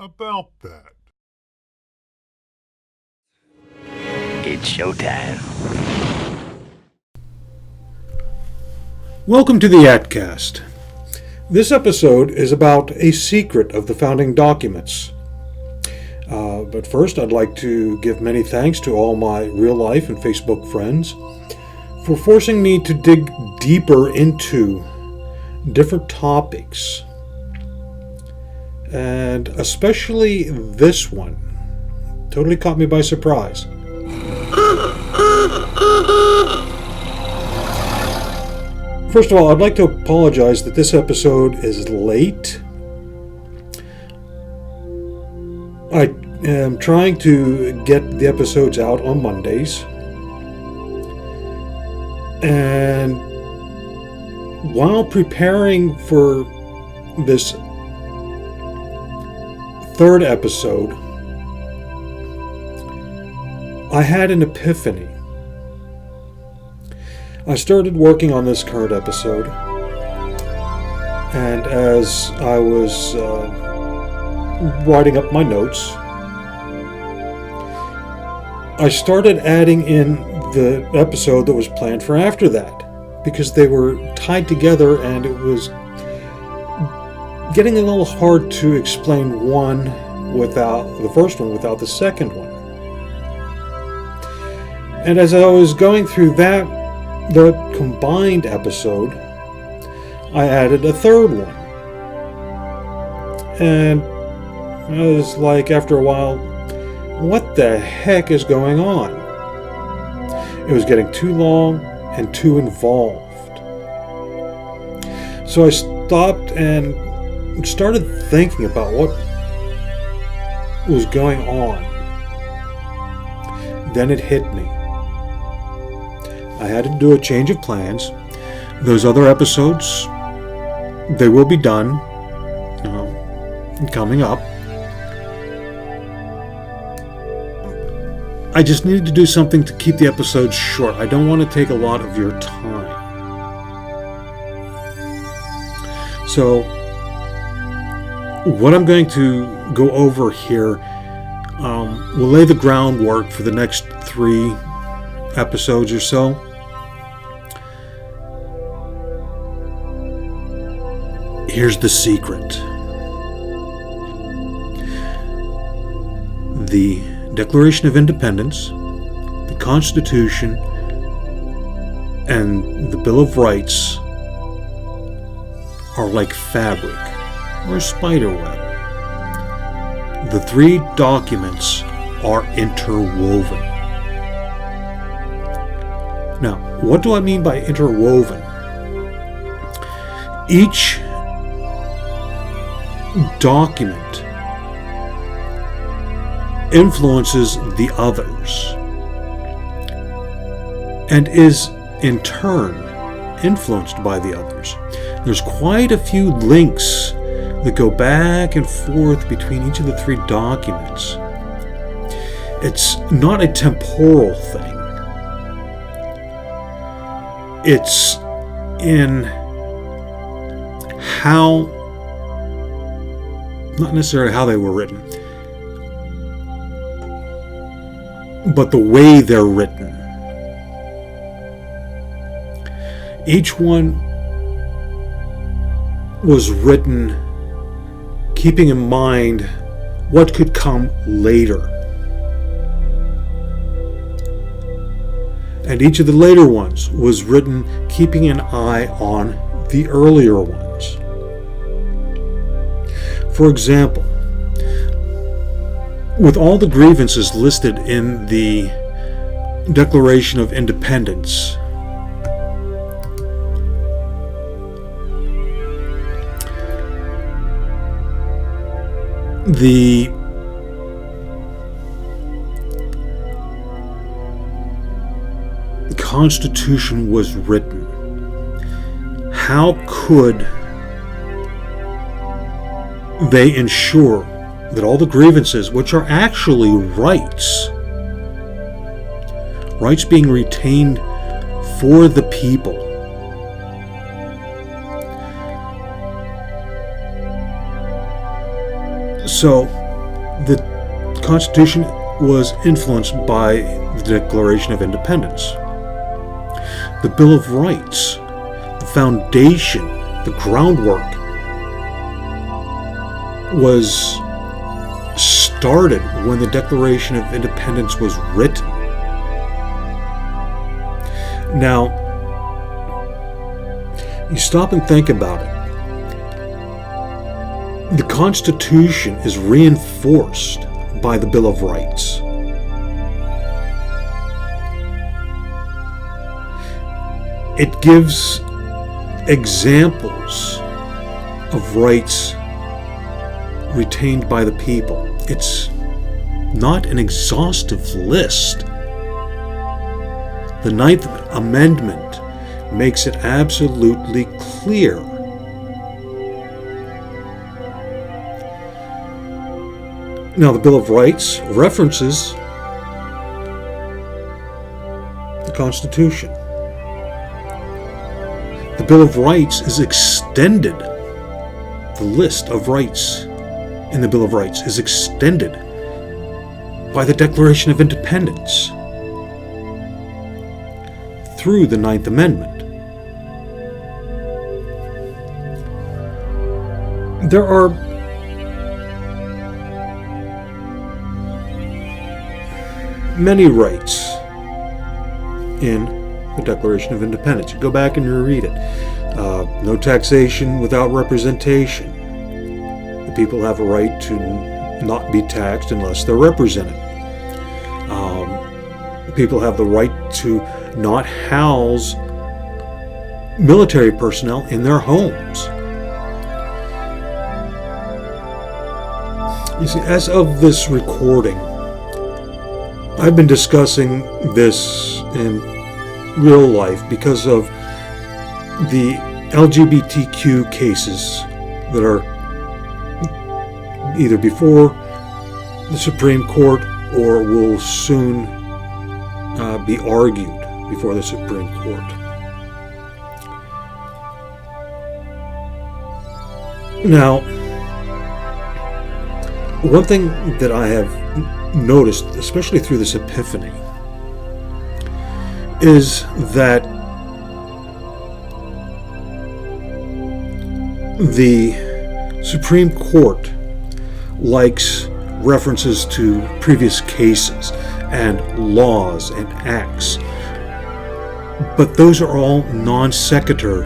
about that. It's showtime. Welcome to the YATCast. This episode is about a secret of the founding documents. But first, I'd like to give many thanks to all my real life and Facebook friends for forcing me to dig deeper into different topics. And especially this one. Totally caught me by surprise. First of all, I'd like to apologize that this episode is late. I am trying to get the episodes out on Mondays. And while preparing for this third episode, I had an epiphany. I started working on this current episode, and as I was writing up my notes, I started adding in the episode that was planned for after that, because they were tied together and it was getting a little hard to explain the first one without the second one. And as I was going through the combined episode, I added a third one. And I was like, after a while, what the heck is going on? It was getting too long and too involved. So I stopped and started thinking about what was going on. Then it hit me. I had to do a change of plans. Those other episodes, they will be done coming up. I just needed to do something to keep the episodes short. I don't want to take a lot of your time. So, what I'm going to go over here will lay the groundwork for the next 3 episodes or so. Here's the secret. The Declaration of Independence, the Constitution, and the Bill of Rights are like fabric or spiderweb. The 3 documents are interwoven. Now, what do I mean by interwoven? Each document influences the others and is in turn influenced by the others. There's quite a few links that go back and forth between each of the 3 documents. It's not a temporal thing. It's in how, not necessarily how they were written, but the way they're written. Each one was written keeping in mind what could come later. And each of the later ones was written keeping an eye on the earlier ones. For example, with all the grievances listed in the Declaration of Independence, the Constitution was written. How could they ensure that all the grievances, which are actually rights being retained for the people, so the Constitution was influenced by the Declaration of Independence. The Bill of Rights, the foundation, the groundwork, was started when the Declaration of Independence was written. Now, you stop and think about it. The Constitution is reinforced by the Bill of Rights. It gives examples of rights retained by the people. It's not an exhaustive list. The Ninth Amendment makes it absolutely clear. Now, the Bill of Rights references the Constitution. The Bill of Rights is extended. The list of rights in the Bill of Rights is extended by the Declaration of Independence through the Ninth Amendment. There are many rights in the Declaration of Independence. You go back and you read it. No taxation without representation. The people have a right to not be taxed unless they're represented. People have the right to not house military personnel in their homes. You see, as of this recording, I've been discussing this in real life because of the LGBTQ cases that are either before the Supreme Court or will soon be argued before the Supreme Court. Now, one thing that I have noticed, especially through this epiphany, is that the Supreme Court likes references to previous cases and laws and acts, but those are all non sequitur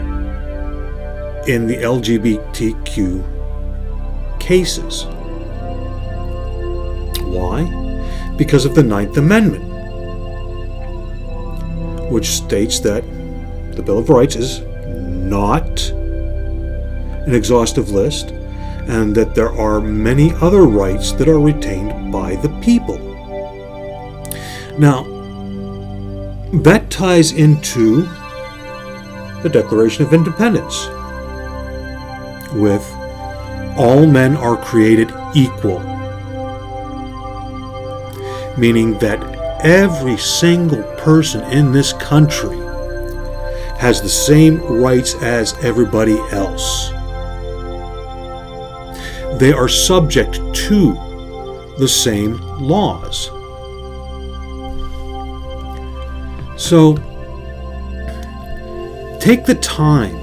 in the LGBTQ cases. Why? Because of the Ninth Amendment, which states that the Bill of Rights is not an exhaustive list, and that there are many other rights that are retained by the people. Now, that ties into the Declaration of Independence, with all men are created equal, meaning that every single person in this country has the same rights as everybody else. They are subject to the same laws. So, take the time,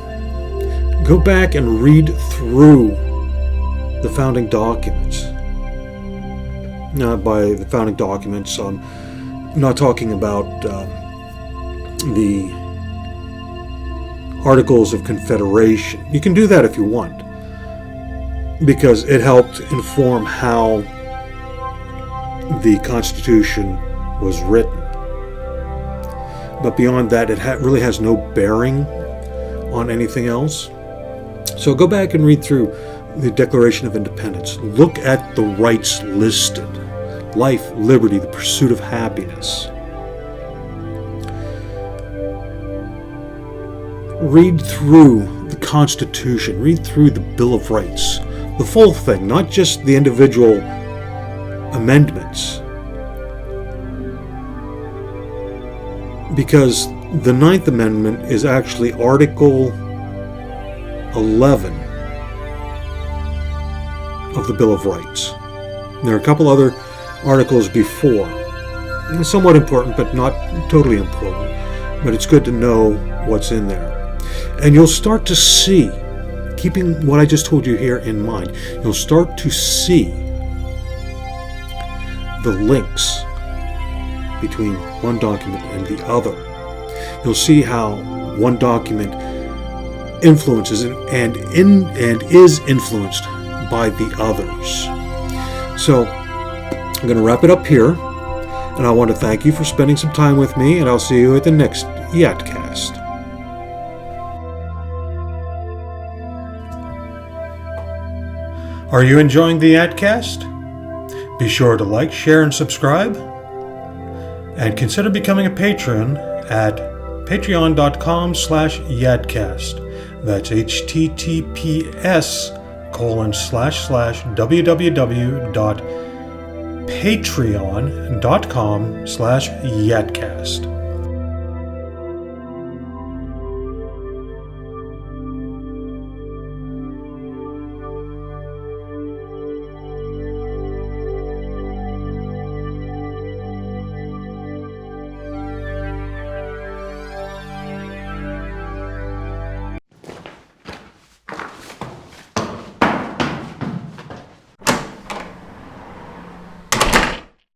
go back and read through the founding documents. Now, by the founding documents, I'm not talking about the Articles of Confederation. You can do that if you want, because it helped inform how the Constitution was written. But beyond that, it really has no bearing on anything else. So go back and read through the Declaration of Independence. Look at the rights listed: life, liberty, the pursuit of happiness. Read through the Constitution, read through the Bill of Rights, the full thing, not just the individual amendments. Because the Ninth Amendment is actually Article 11 of the Bill of Rights. There are a couple other articles before. Somewhat important, but not totally important. But it's good to know what's in there. And you'll start to see, keeping what I just told you here in mind, you'll start to see the links between one document and the other. You'll see how one document influences and is influenced by the others. So I'm going to wrap it up here, and I want to thank you for spending some time with me, and I'll see you at the next YATCast. Are you enjoying the YATCast? Be sure to like, share, and subscribe. And consider becoming a patron at patreon.com/YATCast. That's https://www.patreon.com/YATCast.